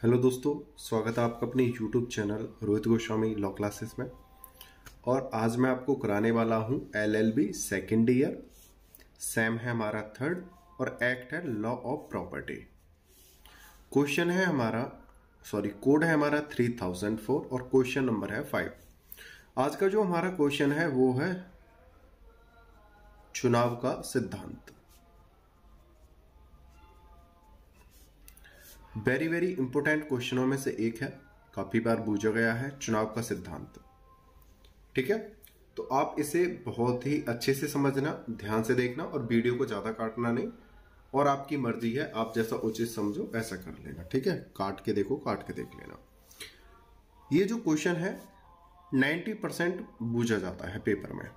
Hello दोस्तों, स्वागत है आपका अपने YouTube channel Rohit Goswami law classes में। और आज मैं आपको कराने वाला हूं LLB सेकेंड ईयर। सेम है हमारा थर्ड और एक्ट है लॉ ऑफ प्रॉपर्टी। क्वेश्चन है हमारा कोड है हमारा 3004 और क्वेश्चन नंबर है 5। आज का जो हमारा क्वेश्चन है वो है चुनाव का सिद्धांत। वेरी इंपोर्टेंट क्वेश्चनों में से एक है, काफी बार पूछा गया है चुनाव का सिद्धांत। ठीक है, तो आप इसे बहुत ही अच्छे से समझना, ध्यान से देखना और वीडियो को ज्यादा काटना नहीं। और आपकी मर्जी है, आप जैसा उचित समझो ऐसा कर लेना। ठीक है, काट के देखो, काट के देख लेना। ये जो क्वेश्चन है 90% पूछा जाता है पेपर में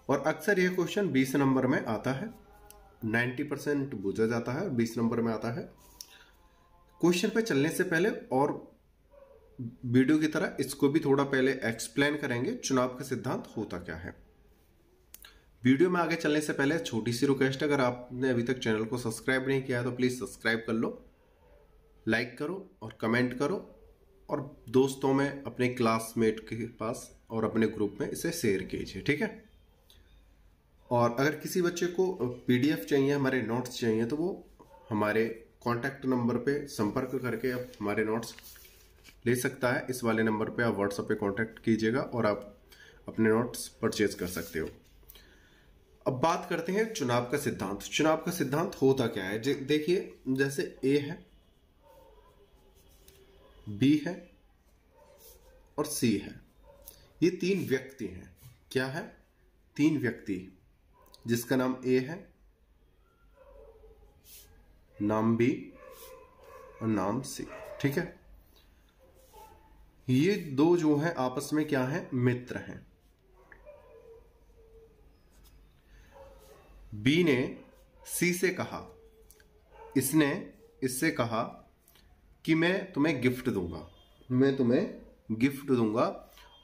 और अक्सर यह क्वेश्चन 20 नंबर में आता है। 90% पूछा जाता है, 20 नंबर में आता है। क्वेश्चन पे चलने से पहले और वीडियो की तरह इसको भी थोड़ा पहले एक्सप्लेन करेंगे चुनाव का सिद्धांत होता क्या है। वीडियो में आगे चलने से पहले छोटी सी रिक्वेस्ट, अगर आपने अभी तक चैनल को सब्सक्राइब नहीं किया है तो प्लीज सब्सक्राइब कर लो, लाइक करो और कमेंट करो और दोस्तों में, अपने क्लासमेट के पास और अपने ग्रुप में इसे शेयर कीजिए। ठीक है, और अगर किसी बच्चे को PDF चाहिए, हमारे नोट्स चाहिए, तो वो हमारे कॉन्टैक्ट नंबर पे संपर्क करके आप हमारे नोट्स ले सकता है। इस वाले नंबर पे आप व्हाट्सएप पे कांटेक्ट कीजिएगा और आप अपने नोट्स परचेज कर सकते हो। अब बात करते हैं चुनाव का सिद्धांत। चुनाव का सिद्धांत होता क्या है? देखिए, जैसे A है, B है और C है। ये तीन व्यक्ति हैं। क्या है? तीन व्यक्ति, जिसका नाम A है, नाम B और नाम C। ठीक है, ये दो जो हैं आपस में क्या है? मित्र हैं। B ने C से कहा, इसने इससे कहा कि मैं तुम्हें गिफ्ट दूंगा, मैं तुम्हें गिफ्ट दूंगा।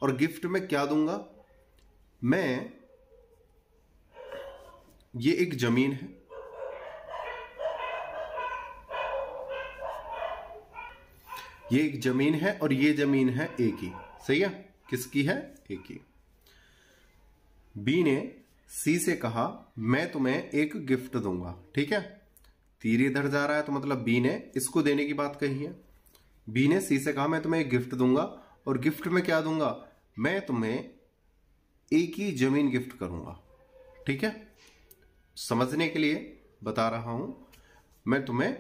और गिफ्ट में क्या दूंगा? मैं, ये एक जमीन है, ये एक जमीन है और ये जमीन है A की। सही है, किसकी है? A की। B ने C से कहा मैं तुम्हें एक गिफ्ट दूंगा। ठीक है, तीर इधर जा रहा है तो मतलब B ने इसको देने की बात कही है। B ने C से कहा मैं तुम्हें एक गिफ्ट दूंगा और गिफ्ट में क्या दूंगा? मैं तुम्हें A की जमीन गिफ्ट करूंगा। ठीक है, समझने के लिए बता रहा हूं, मैं तुम्हें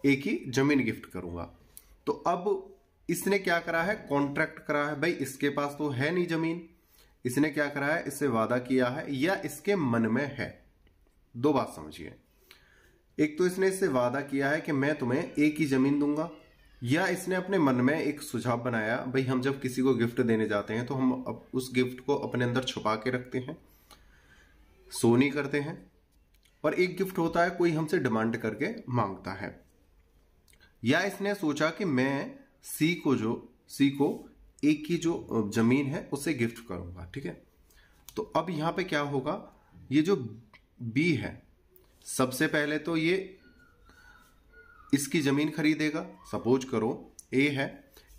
A की जमीन गिफ्ट करूंगा। तो अब इसने क्या करा है? कॉन्ट्रैक्ट करा है। भाई इसके पास तो है नहीं जमीन, इसने क्या करा है? इससे वादा किया है या इसके मन में है। दो बात समझिए, एक तो इसने इससे वादा किया है कि मैं तुम्हें एक ही जमीन दूंगा, या इसने अपने मन में एक सुझाव बनाया, भाई हम जब किसी को गिफ्ट देने जाते हैं तो हम उस गिफ्ट को अपने अंदर छुपा के रखते हैं, शो नहीं करते हैं। और एक गिफ्ट होता है कोई हमसे डिमांड करके मांगता है। या इसने सोचा कि मैं C को एक की जो जमीन है उसे गिफ्ट करूंगा। ठीक है, तो अब यहां पे क्या होगा? ये जो B है, सबसे पहले तो ये इसकी जमीन खरीदेगा। सपोज करो A है,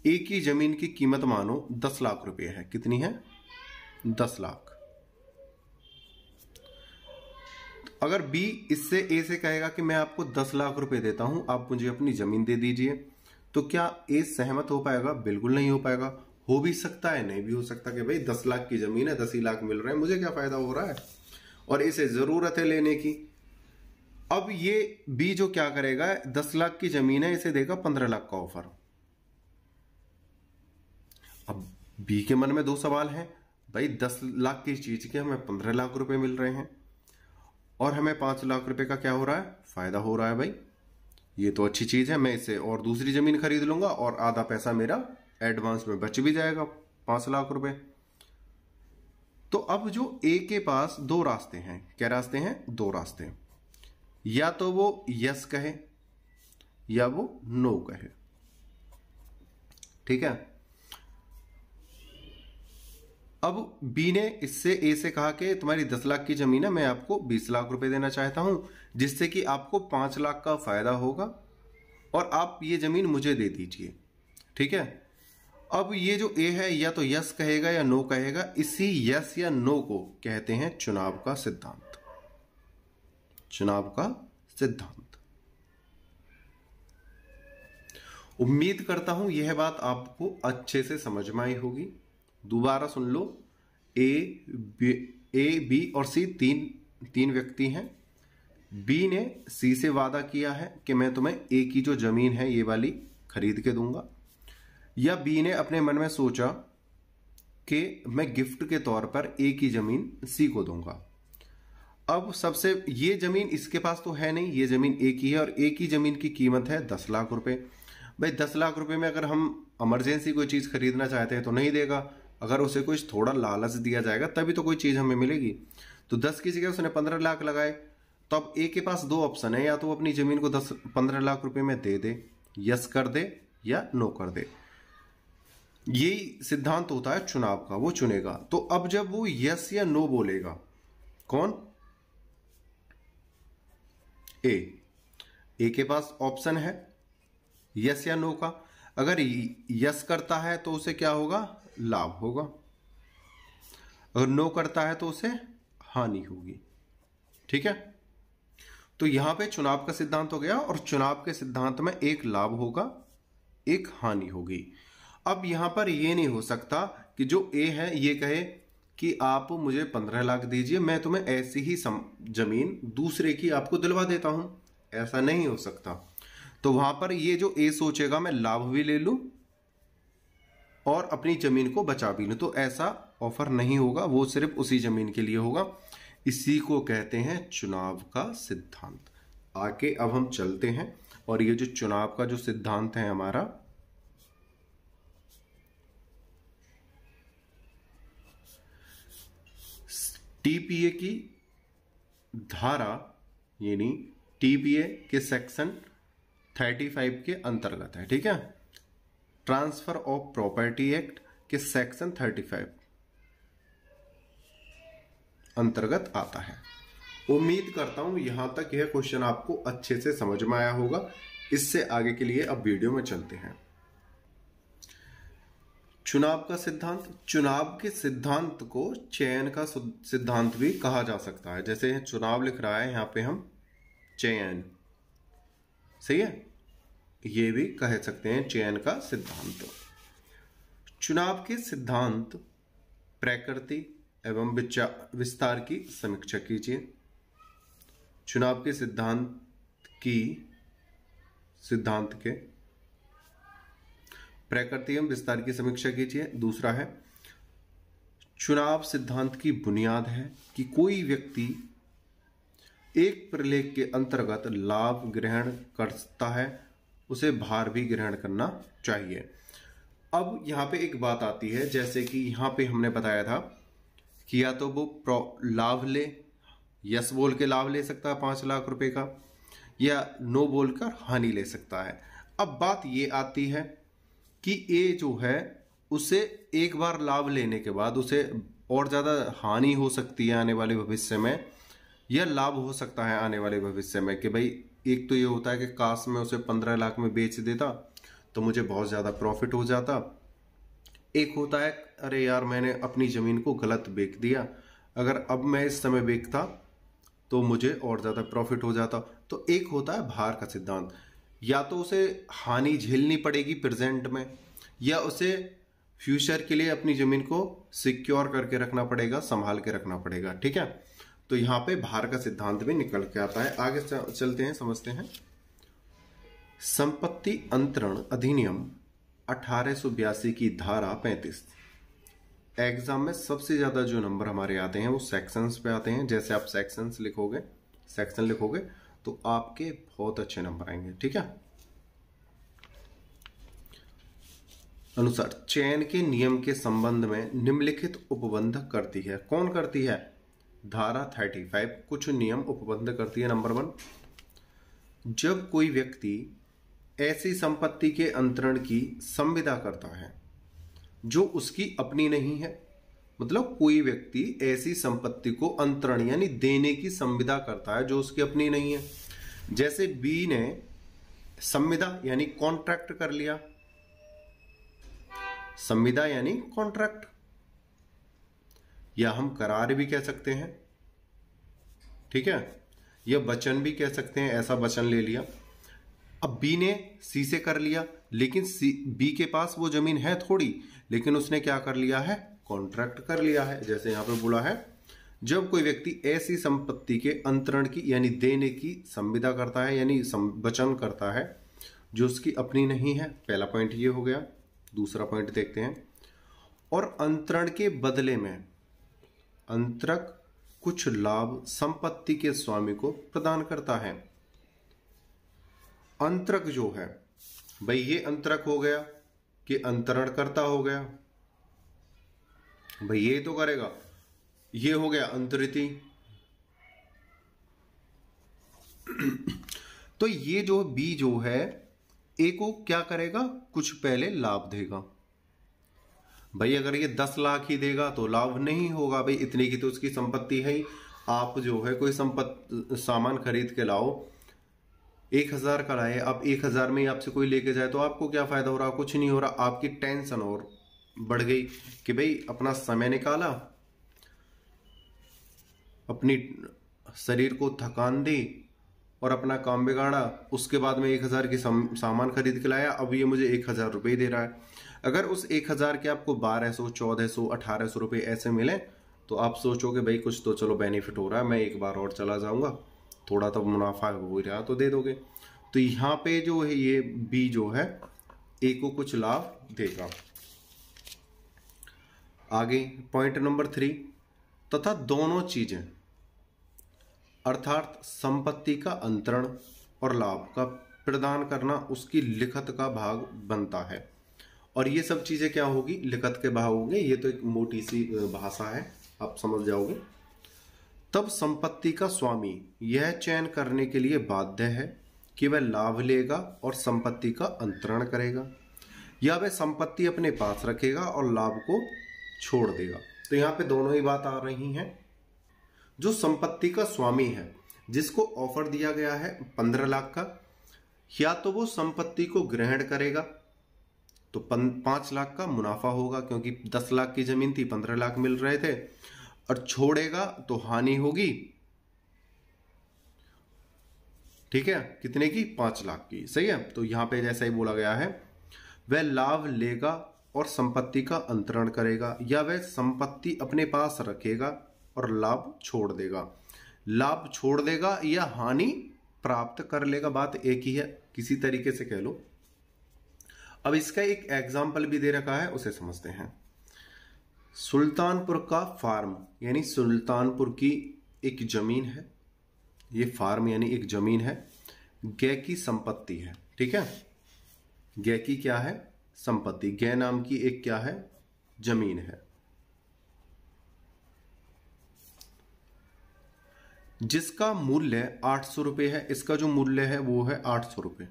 A की जमीन की कीमत मानो 10 लाख रुपए है। कितनी है? 10 लाख। अगर B इससे A से कहेगा कि मैं आपको 10 लाख रुपए देता हूं, आप मुझे अपनी जमीन दे दीजिए, तो क्या A सहमत हो पाएगा? बिल्कुल नहीं हो पाएगा। हो भी सकता है, नहीं भी हो सकता कि भाई 10 लाख की जमीन है, 10 ही लाख मिल रहे हैं, मुझे क्या फायदा हो रहा है, और इसे जरूरत है लेने की। अब ये B जो क्या करेगा, 10 लाख की जमीन है, इसे देगा 15 लाख का ऑफर। अब B के मन में दो सवाल हैं, भाई 10 लाख की चीज के हमें 15 लाख रुपए मिल रहे हैं और हमें 5 लाख रुपए का क्या हो रहा है? फायदा हो रहा है। भाई ये तो अच्छी चीज है, मैं इसे और दूसरी जमीन खरीद लूंगा और आधा पैसा मेरा एडवांस में बच भी जाएगा, 5 लाख रुपए। तो अब जो A के पास दो रास्ते हैं। क्या रास्ते हैं? दो रास्ते। या तो वो यस कहे या वो नो कहे। ठीक है, अब B ने इससे A से कहा कि तुम्हारी 10 लाख की जमीन है, मैं आपको 20 लाख रुपए देना चाहता हूं, जिससे कि आपको 5 लाख का फायदा होगा और आप ये जमीन मुझे दे दीजिए, ठीक है। अब ये जो ए है या तो यस कहेगा या नो कहेगा, इसी यस या नो को कहते हैं चुनाव का सिद्धांत। चुनाव का सिद्धांत। उम्मीद करता हूं यह बात आपको अच्छे से समझ में आई होगी। दोबारा सुन लो। ए, बी और सी तीन व्यक्ति हैं। बी ने सी से वादा किया है कि मैं तुम्हें ए की जो जमीन है ये वाली खरीद के दूंगा, या बी ने अपने मन में सोचा कि मैं गिफ्ट के तौर पर ए की जमीन सी को दूंगा। अब सबसे ये जमीन इसके पास तो है नहीं, ये जमीन ए की है और ए की जमीन की कीमत है 10 लाख रुपए। भाई 10 लाख रुपए में अगर हम इमरजेंसी कोई चीज खरीदना चाहते हैं तो नहीं देगा, अगर उसे कुछ थोड़ा लालच दिया जाएगा तभी तो कोई चीज हमें मिलेगी। तो 10 की जगह उसने 15 लाख लगाए, तो अब ए के पास दो ऑप्शन है, या तो वो अपनी जमीन को 15 लाख रुपए में दे दे, यस कर दे या नो कर दे। यही सिद्धांत होता है चुनाव का, वो चुनेगा। तो अब जब वो यस या नो बोलेगा, कौन? ए के पास ऑप्शन है यस या नो का। अगर यस करता है तो उसे क्या होगा? लाभ होगा। अगर नो करता है तो उसे हानि होगी, ठीक है। तो यहां पे चुनाव का सिद्धांत हो गया, और चुनाव के सिद्धांत में एक लाभ होगा, एक हानि होगी। अब यहां पर यह नहीं हो सकता कि जो ए है ये कहे कि आप मुझे 15 लाख दीजिए, मैं तुम्हें ऐसी ही जमीन दूसरे की आपको दिलवा देता हूं। ऐसा नहीं हो सकता। तो वहां पर ये जो ए सोचेगा मैं लाभ भी ले लूं और अपनी जमीन को बचा भी लूं, तो ऐसा ऑफर नहीं होगा, वो सिर्फ उसी जमीन के लिए होगा। इसी को कहते हैं चुनाव का सिद्धांत। आगे अब हम चलते हैं, और ये जो चुनाव का जो सिद्धांत है हमारा, टीपीए की धारा यानी टीपीए के सेक्शन 35 के अंतर्गत है, ठीक है। ट्रांसफर ऑफ प्रॉपर्टी एक्ट के सेक्शन 35 अंतर्गत आता है। उम्मीद करता हूं यहां तक यह क्वेश्चन आपको अच्छे से समझ में आया होगा। इससे आगे के लिए अब वीडियो में चलते हैं। चुनाव का सिद्धांत। चुनाव के सिद्धांत को चयन का सिद्धांत भी कहा जा सकता है। जैसे चुनाव लिख रहा है, यहां पे हम चयन, सही है, ये भी कह सकते हैं चयन का सिद्धांत। चुनाव के सिद्धांत प्रकृति एवं विस्तार की समीक्षा कीजिए। चुनाव के सिद्धांत के प्रकृति एवं विस्तार की समीक्षा कीजिए। दूसरा है, चुनाव सिद्धांत की बुनियाद है कि कोई व्यक्ति एक प्रलेख के अंतर्गत लाभ ग्रहण करता है, उसे भार भी ग्रहण करना चाहिए। अब यहां पे एक बात आती है, जैसे कि यहां पे हमने बताया था कि या तो वो लाभ ले, यस बोल के लाभ ले सकता है 5 लाख रुपए का, या नो बोलकर हानि ले सकता है। अब बात ये आती है कि ए जो है उसे एक बार लाभ लेने के बाद उसे और ज्यादा हानि हो सकती है आने वाले भविष्य में, या लाभ हो सकता है आने वाले भविष्य में। कि भाई एक तो ये होता है कि काश में उसे 15 लाख में बेच देता तो मुझे बहुत ज्यादा प्रॉफिट हो जाता। एक होता है अरे यार मैंने अपनी जमीन को गलत बेच दिया, अगर अब मैं इस समय बेचता तो मुझे और ज्यादा प्रॉफिट हो जाता। तो एक होता है भार का सिद्धांत, या तो उसे हानि झेलनी पड़ेगी प्रेजेंट में, या उसे फ्यूचर के लिए अपनी जमीन को सिक्योर करके रखना पड़ेगा, संभाल के रखना पड़ेगा, ठीक है। तो यहां पे भार का सिद्धांत भी निकल के आता है। आगे चलते हैं, समझते हैं। संपत्ति अंतरण अधिनियम 1882 की धारा 35। एग्जाम में सबसे ज्यादा जो नंबर हमारे आते हैं वो सेक्शंस पे आते हैं। जैसे आप सेक्शन लिखोगे तो आपके बहुत अच्छे नंबर आएंगे, ठीक है। अनुसार चयन के नियम के संबंध में निम्नलिखित उपबंध करती है। कौन करती है? धारा 35 कुछ नियम उपबंध करती है। नंबर 1, जब कोई व्यक्ति ऐसी संपत्ति के अंतरण की संविदा करता है जो उसकी अपनी नहीं है, मतलब कोई व्यक्ति ऐसी संपत्ति को अंतरण यानी देने की संविदा करता है जो उसकी अपनी नहीं है। जैसे बी ने संविदा यानी कॉन्ट्रैक्ट कर लिया, संविदा यानी कॉन्ट्रैक्ट, या हम करार भी कह सकते हैं, ठीक है, या वचन भी कह सकते हैं, ऐसा वचन ले लिया। अब बी ने सी से कर लिया, लेकिन बी के पास वो जमीन है थोड़ी, लेकिन उसने क्या कर लिया है, कॉन्ट्रैक्ट कर लिया है। जैसे यहां पे बोला है, जब कोई व्यक्ति ऐसी संपत्ति के अंतरण की यानी देने की संविदा करता है, यानी वचन करता है जो उसकी अपनी नहीं है। पहला पॉइंट ये हो गया। दूसरा पॉइंट देखते हैं, और अंतरण के बदले में अंतरक कुछ लाभ संपत्ति के स्वामी को प्रदान करता है। अंतरक जो है भाई, ये अंतरक हो गया कि अंतरण करता हो गया भाई, ये तो करेगा, ये हो गया अंतरिति। तो ये जो बी जो है, ए को क्या करेगा, कुछ पहले लाभ देगा। भाई अगर ये 10 लाख ही देगा तो लाभ नहीं होगा, भाई इतनी की तो उसकी संपत्ति है ही। आप जो है कोई सामान खरीद के लाओ, 1000 का लाए, अब 1000 में ही आपसे कोई लेके जाए तो आपको क्या फायदा हो रहा, कुछ नहीं हो रहा। आपकी टेंशन और बढ़ गई कि भाई अपना समय निकाला, अपनी शरीर को थकान दी और अपना काम बिगाड़ा, उसके बाद में 1000 की सामान खरीद के लाया, अब ये मुझे 1000 रुपये दे रहा है। अगर उस 1000 के आपको 1200, 1400, 1800 रुपये ऐसे मिले तो आप सोचोगे भाई कुछ तो चलो बेनिफिट हो रहा है, मैं एक बार और चला जाऊंगा, थोड़ा तो मुनाफा हो रहा तो दे दोगे। तो यहाँ पे जो है ये बी जो है, ए को कुछ लाभ देगा। आगे पॉइंट नंबर 3, तथा दोनों चीजें अर्थात संपत्ति का अंतरण और लाभ का प्रदान करना उसकी लिखत का भाग बनता है। और ये सब चीजें क्या होगी, लिखत के भाग होंगे। ये तो एक मोटी सी भाषा है, आप समझ जाओगे। तब संपत्ति का स्वामी यह चयन करने के लिए बाध्य है कि वह लाभ लेगा और संपत्ति का अंतरण करेगा, या वह संपत्ति अपने पास रखेगा और लाभ को छोड़ देगा। तो यहाँ पे दोनों ही बात आ रही हैं। जो संपत्ति का स्वामी है, जिसको ऑफर दिया गया है 15 लाख का, या तो वो संपत्ति को ग्रहण करेगा तो 5 लाख का मुनाफा होगा, क्योंकि 10 लाख की जमीन थी, 15 लाख मिल रहे थे, और छोड़ेगा तो हानि होगी, ठीक है, कितने की, 5 लाख की। सही है। तो यहां पे जैसा ही बोला गया है, वह लाभ लेगा और संपत्ति का अंतरण करेगा, या वह संपत्ति अपने पास रखेगा और लाभ छोड़ देगा। लाभ छोड़ देगा या हानि प्राप्त कर लेगा, बात एक ही है, किसी तरीके से कह लो। अब इसका एक एग्जाम्पल भी दे रखा है, उसे समझते हैं। सुल्तानपुर का फार्म, यानी सुल्तानपुर की एक जमीन है, ये फार्म यानी एक जमीन है, गै की संपत्ति है, ठीक है। गै की क्या है, संपत्ति, गै नाम की एक क्या है, जमीन है, जिसका मूल्य 800 रुपये है। इसका जो मूल्य है वो है 800 रुपये।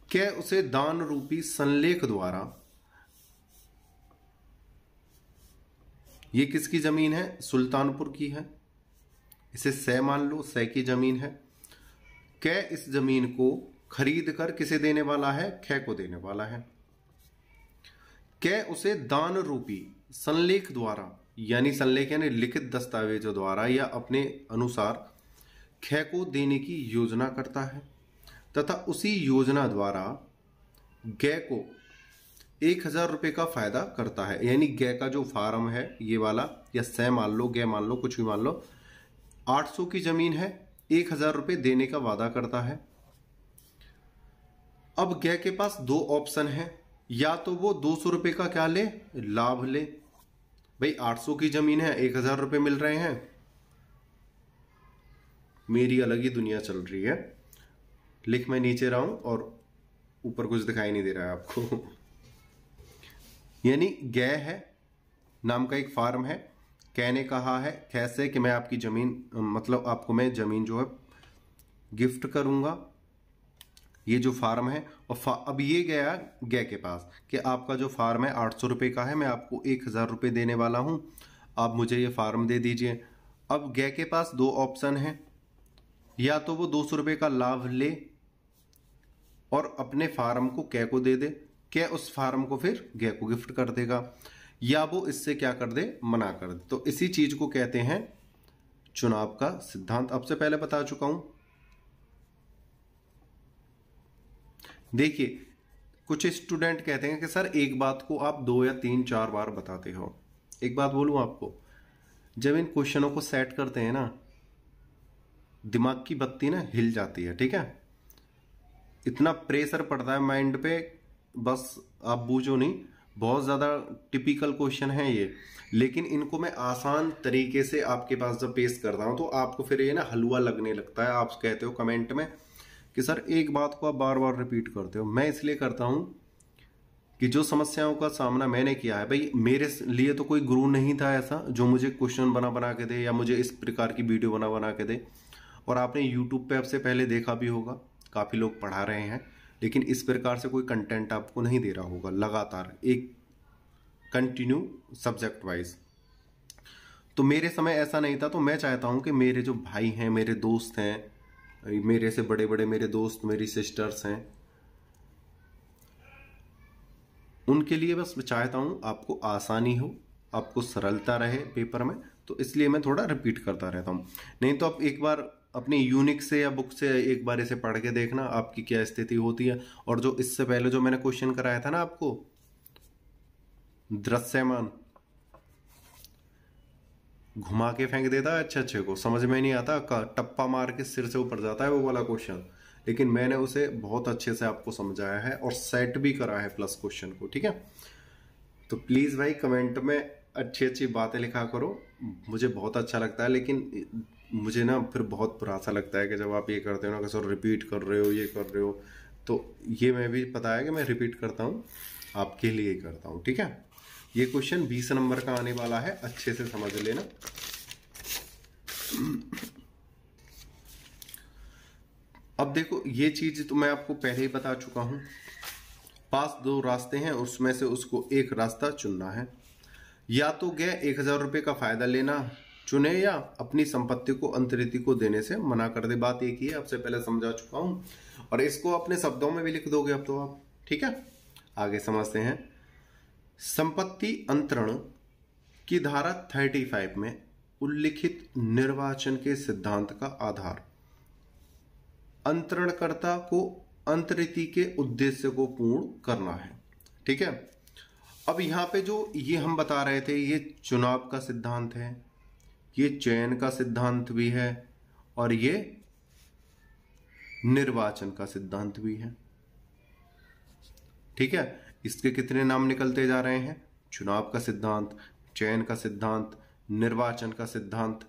कै उसे दान रूपी संलेख द्वारा, ये किसकी जमीन है, सुल्तानपुर की है, इसे सै मान लो, सै की जमीन है। कै इस जमीन को खरीद कर किसे देने वाला है, कै को देने वाला है। कै उसे दान रूपी संलेख द्वारा, यानी संलेख यानी लिखित दस्तावेजों द्वारा या अपने अनुसार कै को देने की योजना करता है, तथा उसी योजना द्वारा गै को 1000 रुपये का फायदा करता है। यानी गै का जो फार्म है ये वाला, या सै मान लो, गै मान लो, कुछ भी मान लो, 800 की जमीन है, 1000 रुपये देने का वादा करता है। अब गै के पास 2 ऑप्शन है, या तो वो 200 रुपये का क्या ले, लाभ ले। भाई 800 की जमीन है, 1000 रुपये मिल रहे हैं, मेरी अलग ही दुनिया चल रही है। लिख मैं नीचे रहा हूं और ऊपर कुछ दिखाई नहीं दे रहा है आपको। यानी गै है नाम का एक फार्म है, कै ने कहा है कैसे कि मैं आपकी जमीन, मतलब आपको मैं जमीन जो है गिफ्ट करूंगा, ये जो फार्म है। और अब ये गया गै के पास कि आपका जो फार्म है 800 रुपये का है, मैं आपको 1000 रुपये देने वाला हूं, आप मुझे ये फार्म दे दीजिए। अब गै के पास 2 ऑप्शन है, या तो वो 200 रुपये का लाभ ले, और अपने फार्म को कै को दे दे, कै उस फार्म को फिर गै को गिफ्ट कर देगा, या वो इससे क्या कर दे, मना कर दे। तो इसी चीज को कहते हैं चुनाव का सिद्धांत। अब से पहले बता चुका हूं। देखिए, कुछ स्टूडेंट कहते हैं कि सर एक बात को आप 2 या 3 4 बार बताते हो। एक बात बोलूं आपको, जब इन क्वेश्चनों को सेट करते हैं ना, दिमाग की बत्ती ना हिल जाती है, ठीक है। इतना प्रेशर पड़ता है माइंड पे, बस आप बूझो नहीं। बहुत ज्यादा टिपिकल क्वेश्चन है ये, लेकिन इनको मैं आसान तरीके से आपके पास जब पेश करता हूं तो आपको फिर ये ना हलवा लगने लगता है। आप कहते हो कमेंट में कि सर एक बात को आप बार बार रिपीट करते हो। मैं इसलिए करता हूं कि जो समस्याओं का सामना मैंने किया है, भाई मेरे लिए तो कोई गुरु नहीं था ऐसा जो मुझे क्वेश्चन बना बना के दे या मुझे इस प्रकार की वीडियो बना बना के दे। और आपने यूट्यूब पे अब से पहले देखा भी होगा, काफी लोग पढ़ा रहे हैं, लेकिन इस प्रकार से कोई कंटेंट आपको नहीं दे रहा होगा लगातार एक कंटिन्यू सब्जेक्ट वाइज। तो मेरे समय ऐसा नहीं था। तो मैं चाहता हूं कि मेरे जो भाई हैं, मेरे दोस्त हैं, मेरे से बड़े बड़े मेरे दोस्त, मेरी सिस्टर्स हैं, उनके लिए बस चाहता हूं आपको आसानी हो, आपको सरलता रहे पेपर में। तो इसलिए मैं थोड़ा रिपीट करता रहता हूं। नहीं तो आप एक बार अपनी यूनिक से या बुक से एक बार इसे पढ़ के देखना आपकी क्या स्थिति होती है। और जो इससे पहले जो मैंने क्वेश्चन कराया था ना आपको, दृश्यमान घुमा के फेंक देता है अच्छे को, समझ में नहीं आता, टप्पा मार के सिर से ऊपर जाता है वो वाला क्वेश्चन। लेकिन मैंने उसे बहुत अच्छे से आपको समझाया है और सेट भी करा है प्लस क्वेश्चन को, ठीक है। तो प्लीज भाई कमेंट में अच्छी अच्छी बातें लिखा करो, मुझे बहुत अच्छा लगता है। लेकिन मुझे ना फिर बहुत बुरा सा लगता है कि जब आप ये करते हो ना कि सर रिपीट कर रहे हो, ये कर रहे हो। तो ये मैं भी पता है कि मैं रिपीट करता हूँ, आपके लिए ही करता हूँ, ठीक है। ये क्वेश्चन 20 नंबर का आने वाला है, अच्छे से समझ लेना। अब देखो, ये चीज तो मैं आपको पहले ही बता चुका हूं। पास 2 रास्ते हैं, उसमें से उसको एक रास्ता चुनना है। या तो गए 1000 रुपए का फायदा लेना चुने, या अपनी संपत्ति को अंतरिति को देने से मना कर दे। बात एक ही है, आपसे पहले समझा चुका हूं, और इसको अपने शब्दों में भी लिख दोगे अब तो आप, ठीक है। आगे समझते हैं। संपत्ति अंतरण की धारा 35 में उल्लिखित निर्वाचन के सिद्धांत का आधार अंतरणकर्ता को अंतरिति के उद्देश्य को पूर्ण करना है, ठीक है। अब यहां पे जो ये हम बता रहे थे, ये चुनाव का सिद्धांत है, ये चयन का सिद्धांत भी है, और ये निर्वाचन का सिद्धांत भी है, ठीक है। इसके कितने नाम निकलते जा रहे हैं? चुनाव का सिद्धांत, चयन का सिद्धांत, निर्वाचन का सिद्धांत,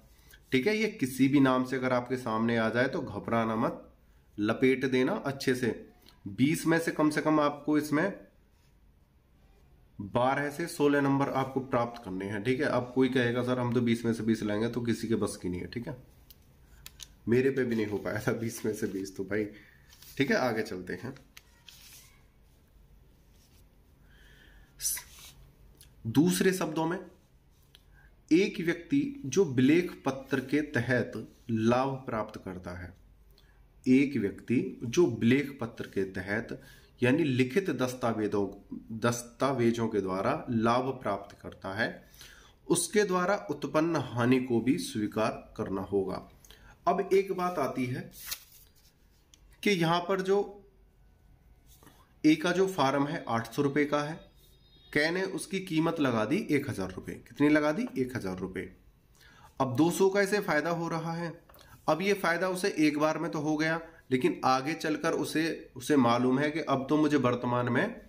ठीक है। ये किसी भी नाम से अगर आपके सामने आ जाए तो घबराना मत, लपेट देना अच्छे से। 20 में से कम आपको इसमें 12 से 16 नंबर आपको प्राप्त करने हैं, ठीक है। अब कोई कहेगा सर हम तो 20 में से 20 लाएंगे, तो किसी के बस की नहीं है, ठीक है। मेरे पे भी नहीं हो पाया था 20 में से 20 तो भाई, ठीक है। आगे चलते हैं। दूसरे शब्दों में, एक व्यक्ति जो विलेख पत्र के तहत लाभ प्राप्त करता है, एक व्यक्ति जो विलेख पत्र के तहत यानी लिखित दस्तावेजों के द्वारा लाभ प्राप्त करता है, उसके द्वारा उत्पन्न हानि को भी स्वीकार करना होगा। अब एक बात आती है कि यहां पर जो ए का जो फार्म है 800 रुपए का है, कै ने उसकी कीमत लगा दी 1000 रुपए। कितनी लगा दी? 1000 रुपए। अब 200 का इसे फायदा हो रहा है। अब ये फायदा उसे एक बार में तो हो गया, लेकिन आगे चलकर उसे मालूम है कि अब तो मुझे वर्तमान में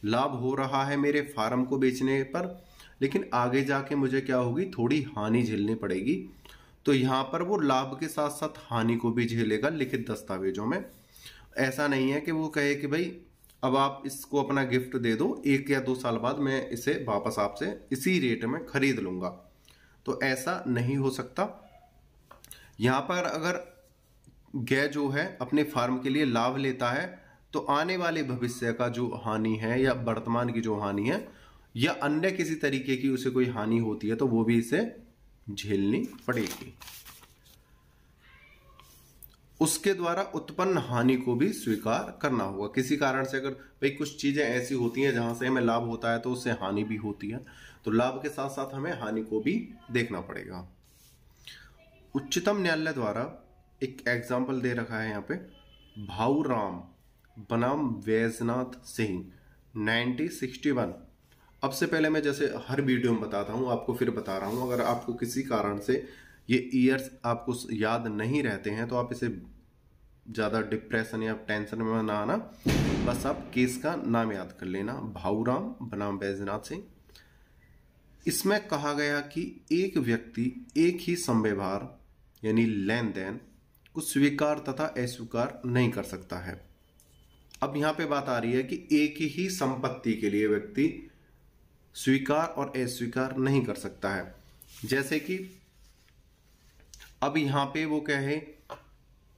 लाभ हो रहा है मेरे फार्म को बेचने पर, लेकिन आगे जाके मुझे क्या होगी, थोड़ी हानि झेलनी पड़ेगी। तो यहां पर वो लाभ के साथ साथ हानि को भी झेलेगा लिखित दस्तावेजों में। ऐसा नहीं है कि वो कहे कि भाई अब आप इसको अपना गिफ्ट दे दो, 1 या 2 साल बाद मैं इसे वापस आपसे इसी रेट में खरीद लूंगा। तो ऐसा नहीं हो सकता। यहां पर अगर गै जो है अपने फार्म के लिए लाभ लेता है, तो आने वाले भविष्य का जो हानि है या वर्तमान की जो हानि है या अन्य किसी तरीके की उसे कोई हानि होती है, तो वो भी इसे झेलनी पड़ेगी। उसके द्वारा उत्पन्न हानि को भी स्वीकार करना होगा। किसी कारण से अगर भाई कुछ चीजें ऐसी होती हैं जहां से हमें लाभ होता है तो उससे हानि भी होती है, तो लाभ के साथ साथ हमें हानि को भी देखना पड़ेगा। उच्चतम न्यायालय द्वारा एक एग्जाम्पल दे रखा है यहाँ पे, भाऊराम बनाम वैजनाथ सिंह 1961। अब से पहले मैं जैसे हर वीडियो में बताता हूं, आपको फिर बता रहा हूं, अगर आपको किसी कारण से ये ईयर्स आपको याद नहीं रहते हैं तो आप इसे ज्यादा डिप्रेशन या टेंशन में ना आना, बस आप केस का नाम याद कर लेना, भाऊराम बनाम वैजनाथ सिंह। इसमें कहा गया कि एक व्यक्ति एक ही संव्यवहार यानी लेन देन को स्वीकार तथा अस्वीकार नहीं कर सकता है। अब यहां पे बात आ रही है कि एक ही संपत्ति के लिए व्यक्ति स्वीकार और अस्वीकार नहीं कर सकता है। जैसे कि अब यहां पे वो क्या है,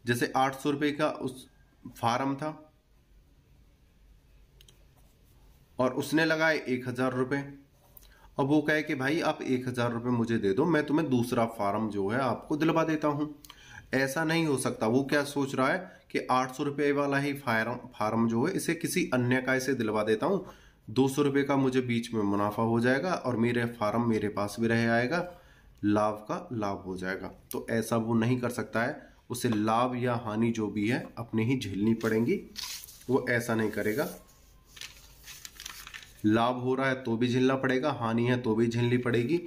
जैसे 800 रुपए का उस फार्म था और उसने लगाए 1000 रुपए। अब वो कहे कि भाई आप 1000 रुपए मुझे दे दो, मैं तुम्हें दूसरा फार्म जो है आपको दिलवा देता हूं। ऐसा नहीं हो सकता। वो क्या सोच रहा है कि 800 रुपए वाला ही फार्म जो है इसे किसी अन्य का इसे दिलवा देता हूं, 200 रुपए का मुझे बीच में मुनाफा हो जाएगा और मेरे फार्म मेरे पास भी रह आएगा, लाभ का लाभ हो जाएगा। तो ऐसा वो नहीं कर सकता है, उसे लाभ या हानि जो भी है अपने ही झेलनी पड़ेंगी, वो ऐसा नहीं करेगा। लाभ हो रहा है तो भी झेलना पड़ेगा, हानि है तो भी झेलनी पड़ेगी।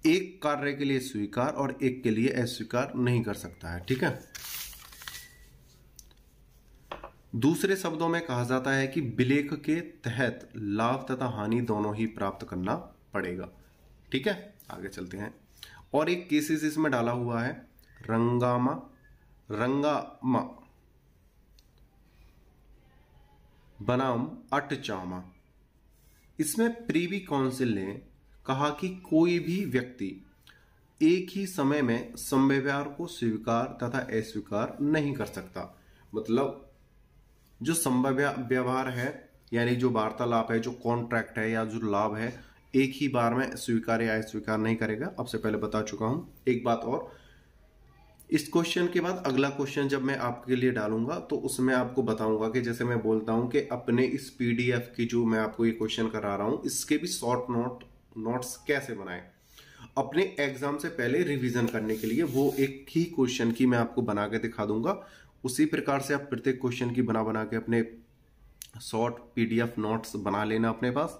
एक कार्य के लिए स्वीकार और एक के लिए अस्वीकार नहीं कर सकता है। ठीक है। दूसरे शब्दों में कहा जाता है कि विलेख के तहत लाभ तथा हानि दोनों ही प्राप्त करना पड़ेगा। ठीक है, आगे चलते हैं। और एक केसेस इसमें डाला हुआ है, रंगामा बनाम अटचामा। इसमें प्रीवी काउंसिल ने कहा कि कोई भी व्यक्ति एक ही समय में संव्यवहार को स्वीकार तथा अस्वीकार नहीं कर सकता। मतलब जो संव्यवहार है यानी जो वार्तालाप है, जो कॉन्ट्रैक्ट है या जो लाभ है, एक ही बार में स्वीकार या अस्वीकार नहीं करेगा। अब से पहले बता चुका हूं। एक बात और, इस क्वेश्चन के बाद अगला क्वेश्चन जब मैं आपके लिए डालूंगा तो उसमें आपको बताऊंगा कि जैसे मैं बोलता हूं कि अपने इस पीडीएफ की जो मैं आपको ये क्वेश्चन करा रहा हूं इसके भी शॉर्ट नोट्स कैसे बनाएं अपने एग्जाम से पहले रिवीजन करने के लिए, वो एक ही क्वेश्चन की मैं आपको बना के दिखा दूंगा। उसी प्रकार से आप प्रत्येक क्वेश्चन की बना के अपने शॉर्ट पीडीएफ नोट्स बना लेना अपने पास,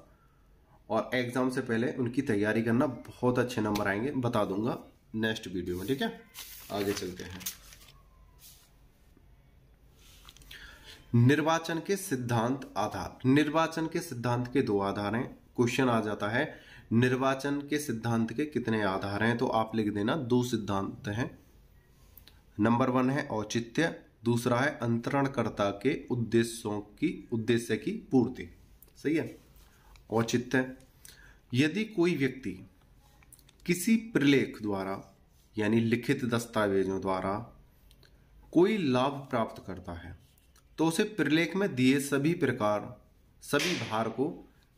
और एग्जाम से पहले उनकी तैयारी करना, बहुत अच्छे नंबर आएंगे, बता दूंगा नेक्स्ट वीडियो में। ठीक है, आगे चलते हैं। निर्वाचन के सिद्धांत आधार। निर्वाचन के सिद्धांत के दो आधार हैं। क्वेश्चन आ जाता है निर्वाचन के सिद्धांत के कितने आधार हैं, तो आप लिख देना 2 सिद्धांत हैं। नंबर 1 है औचित्य, दूसरा है अंतरणकर्ता के उद्देश्य की पूर्ति। सही है। औचित्य, यदि कोई व्यक्ति किसी प्रलेख द्वारा यानी लिखित दस्तावेजों द्वारा कोई लाभ प्राप्त करता है तो उसे प्रलेख में दिए सभी भार को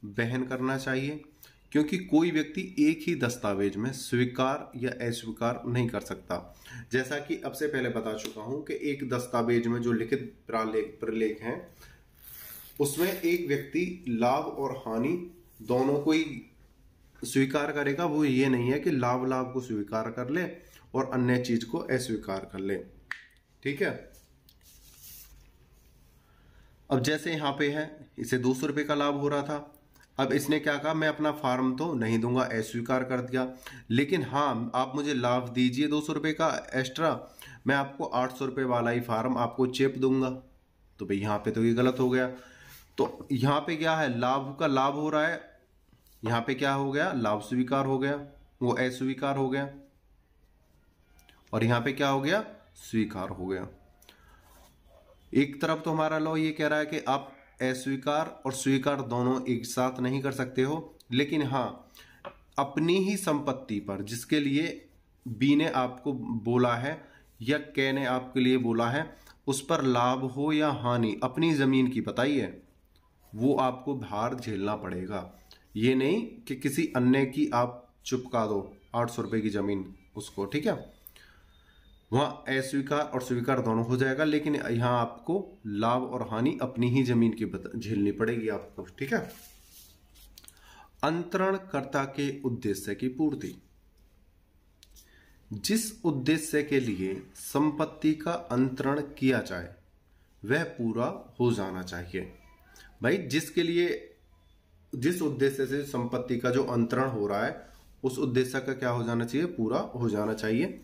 वहन करना चाहिए, क्योंकि कोई व्यक्ति एक ही दस्तावेज में स्वीकार या अस्वीकार नहीं कर सकता। जैसा कि अब से पहले बता चुका हूं कि एक दस्तावेज में जो लिखित प्रलेख हैं उसमें एक व्यक्ति लाभ और हानि दोनों को ही स्वीकार करेगा। वो ये नहीं है कि लाभ को स्वीकार कर ले और अन्य चीज को अस्वीकार कर ले। ठीक है। अब जैसे यहां पे है, इसे 200 रुपए का लाभ हो रहा था। अब इसने क्या कहा, मैं अपना फार्म तो नहीं दूंगा, अस्वीकार कर दिया, लेकिन हाँ आप मुझे लाभ दीजिए 200 रुपए का एक्स्ट्रा, मैं आपको 800 रुपए वाला ही फार्म आपको चेप दूंगा। तो भाई यहां पे तो ये गलत हो गया। तो यहां पे क्या है, लाभ का लाभ हो रहा है, यहां पे क्या हो गया, लाभ स्वीकार हो गया, वो अस्वीकार हो गया, और यहां पे क्या हो गया, स्वीकार हो गया। एक तरफ तो हमारा लॉ ये कह रहा है कि आप अस्वीकार और स्वीकार दोनों एक साथ नहीं कर सकते हो, लेकिन हाँ अपनी ही संपत्ति पर जिसके लिए बी ने आपको बोला है या के ने आपके लिए बोला है, उस पर लाभ हो या हानि अपनी जमीन की बताइए, वो आपको भार झेलना पड़ेगा। ये नहीं कि किसी अन्य की आप चुपका दो 800 रुपए की जमीन उसको। ठीक है, वहां अस्वीकार और स्वीकार दोनों हो जाएगा, लेकिन यहां आपको लाभ और हानि अपनी ही जमीन की झेलनी पड़ेगी आपको। ठीक है। अंतरणकर्ता के उद्देश्य की पूर्ति। जिस उद्देश्य के लिए संपत्ति का अंतरण किया जाए वह पूरा हो जाना चाहिए। भाई जिसके लिए, जिस उद्देश्य से संपत्ति का जो अंतरण हो रहा है उस उद्देश्य का क्या हो जाना चाहिए, पूरा हो जाना चाहिए।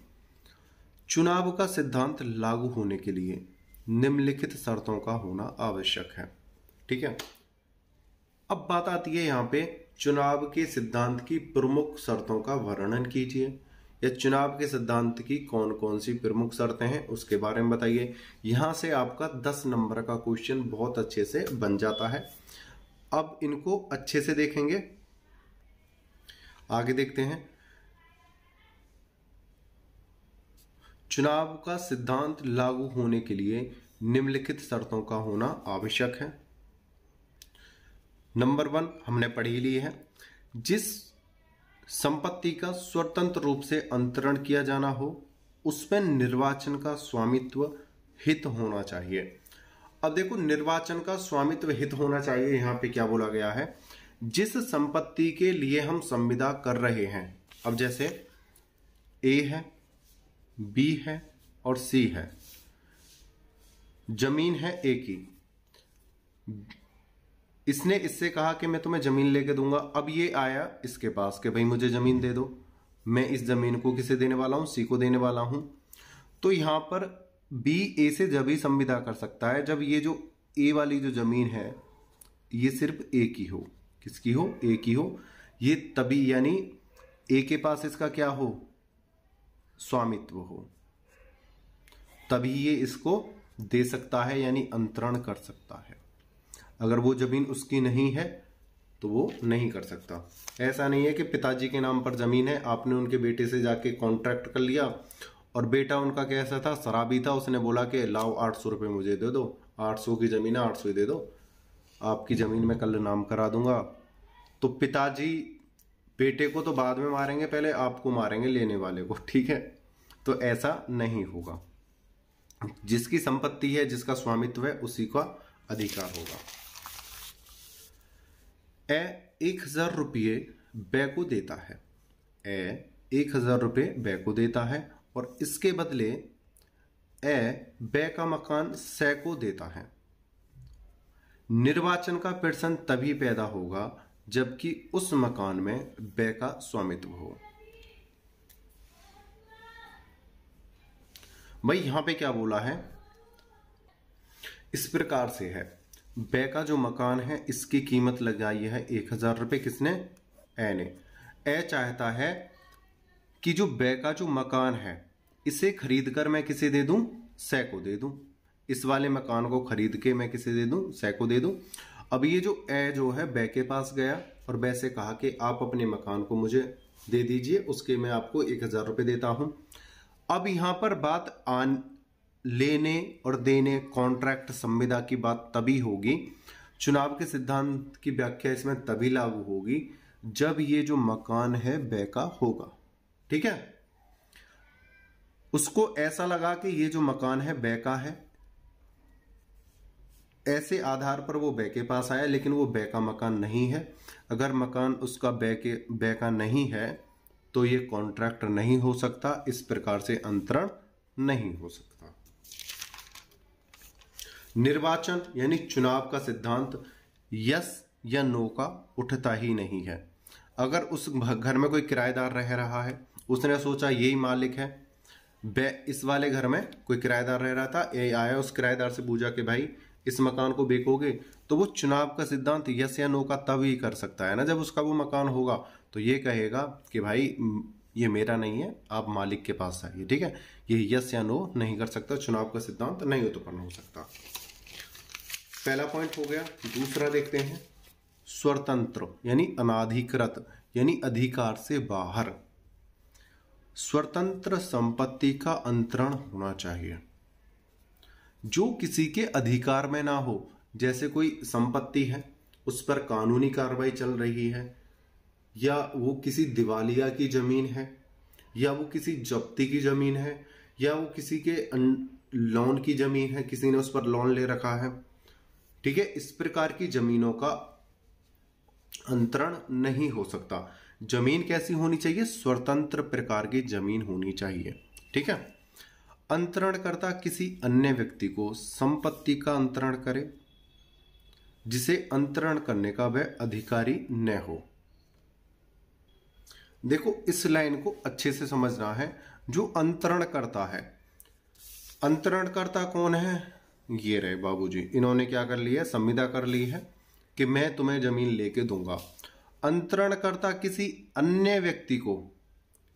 चुनाव का सिद्धांत लागू होने के लिए निम्नलिखित शर्तों का होना आवश्यक है। ठीक है। अब बात आती है यहां पे चुनाव के सिद्धांत की प्रमुख शर्तों का वर्णन कीजिए, या चुनाव के सिद्धांत की कौन कौन सी प्रमुख शर्तें हैं उसके बारे में बताइए। यहां से आपका 10 नंबर का क्वेश्चन बहुत अच्छे से बन जाता है। अब इनको अच्छे से देखेंगे, आगे देखते हैं। चुनाव का सिद्धांत लागू होने के लिए निम्नलिखित शर्तों का होना आवश्यक है। नंबर 1 हमने पढ़ी ली है, जिस संपत्ति का स्वतंत्र रूप से अंतरण किया जाना हो उसमें निर्वाचन का स्वामित्व हित होना चाहिए। अब देखो, निर्वाचन का स्वामित्व हित होना चाहिए, यहां पे क्या बोला गया है, जिस संपत्ति के लिए हम संविदा कर रहे हैं। अब जैसे ए है, बी है और सी है, जमीन है ए की, इसने इससे कहा कि मैं तुम्हें जमीन लेके दूंगा। अब ये आया इसके पास कि भाई मुझे जमीन दे दो, मैं इस जमीन को किसे देने वाला हूं, सी को देने वाला हूं। तो यहां पर बी ए से जब ही संविदा कर सकता है जब ये जो ए वाली जो जमीन है ये सिर्फ ए की हो। किसकी हो, ए की हो। ये तभी, यानी ए के पास इसका क्या हो, स्वामित्व हो, तभी ये इसको दे सकता है, यानी अंतरण कर सकता है। अगर वो जमीन उसकी नहीं है तो वो नहीं कर सकता। ऐसा नहीं है कि पिताजी के नाम पर जमीन है, आपने उनके बेटे से जाके कॉन्ट्रैक्ट कर लिया और बेटा उनका कैसा था, शराबी था, उसने बोला कि लाओ 800 रुपये मुझे दे दो, 800 की जमीन है 800 ही दे दो, आपकी जमीन में कल नाम करा दूंगा। तो पिताजी बेटे को तो बाद में मारेंगे, पहले आपको मारेंगे, लेने वाले को। ठीक है। तो ऐसा नहीं होगा। जिसकी संपत्ति है, जिसका स्वामित्व है, उसी का अधिकार होगा। 1000 रुपये बै को देता है, 1000 रुपये बै को देता है और इसके बदले बै का मकान सै को देता है। निर्वाचन का प्रश्न तभी पैदा होगा जबकि उस मकान में बै का स्वामित्व हो। भाई यहां पे क्या बोला है, इस प्रकार से है, बै का जो मकान है इसकी कीमत लगाई है 1000 रुपये, किसने, ए ने। ए चाहता है कि जो बै का जो मकान है इसे खरीद कर मैं किसे दे दूं, सै को दे दूं। इस वाले मकान को खरीद के मैं किसे दे दूं, सै को दे दूं। अब ये जो ए जो है बै के पास गया और बै से कहा कि आप अपने मकान को मुझे दे दीजिए, उसके मैं आपको 1000 रुपये देता हूं। अब यहां पर बात लेने और देने, कॉन्ट्रैक्ट, संविदा की बात तभी होगी, चुनाव के सिद्धांत की व्याख्या इसमें तभी लागू होगी जब ये जो मकान है बै का होगा। ठीक है। उसको ऐसा लगा कि ये जो मकान है बै का है, ऐसे आधार पर वो बै के पास आया, लेकिन वो बै का मकान नहीं है। अगर मकान उसका बै का नहीं है तो ये कॉन्ट्रैक्ट नहीं हो सकता, इस प्रकार से अंतरण नहीं हो सकता। निर्वाचन यानी चुनाव का सिद्धांत यस या नो का उठता ही नहीं है। अगर उस घर में कोई किराएदार रह रहा है, उसने सोचा यही मालिक है, इस वाले घर में कोई किराएदार रह रहा था, ये आया उस किराएदार से पूछा कि भाई इस मकान को बेचोगे, तो वो चुनाव का सिद्धांत यस या नो का तब ही कर सकता है ना जब उसका वो मकान होगा। तो ये कहेगा कि भाई ये मेरा नहीं है, आप मालिक के पास आइए। ठीक है। ये यस या नो नहीं कर सकता, चुनाव का सिद्धांत नहीं उत्पन्न हो सकता। पहला पॉइंट हो गया। दूसरा देखते हैं, स्वतंत्र यानी अनाधिकृत यानी अधिकार से बाहर। स्वतंत्र संपत्ति का अंतरण होना चाहिए जो किसी के अधिकार में ना हो। जैसे कोई संपत्ति है, उस पर कानूनी कार्रवाई चल रही है, या वो किसी दिवालिया की जमीन है, या वो किसी जब्ती की जमीन है, या वो किसी के लोन की जमीन है, किसी ने उस पर लोन ले रखा है, ठीक है, इस प्रकार की जमीनों का अंतरण नहीं हो सकता। जमीन कैसी होनी चाहिए? स्वतंत्र प्रकार की जमीन होनी चाहिए, ठीक है। अंतरणकर्ता किसी अन्य व्यक्ति को संपत्ति का अंतरण करे जिसे अंतरण करने का वह अधिकारी न हो। देखो इस लाइन को अच्छे से समझना है। जो अंतरण करता है, अंतरणकर्ता कौन है? ये रहे बाबूजी, इन्होंने क्या कर लिया? संविदा कर ली है कि मैं तुम्हें जमीन लेके दूंगा। अंतरणकर्ता किसी अन्य व्यक्ति को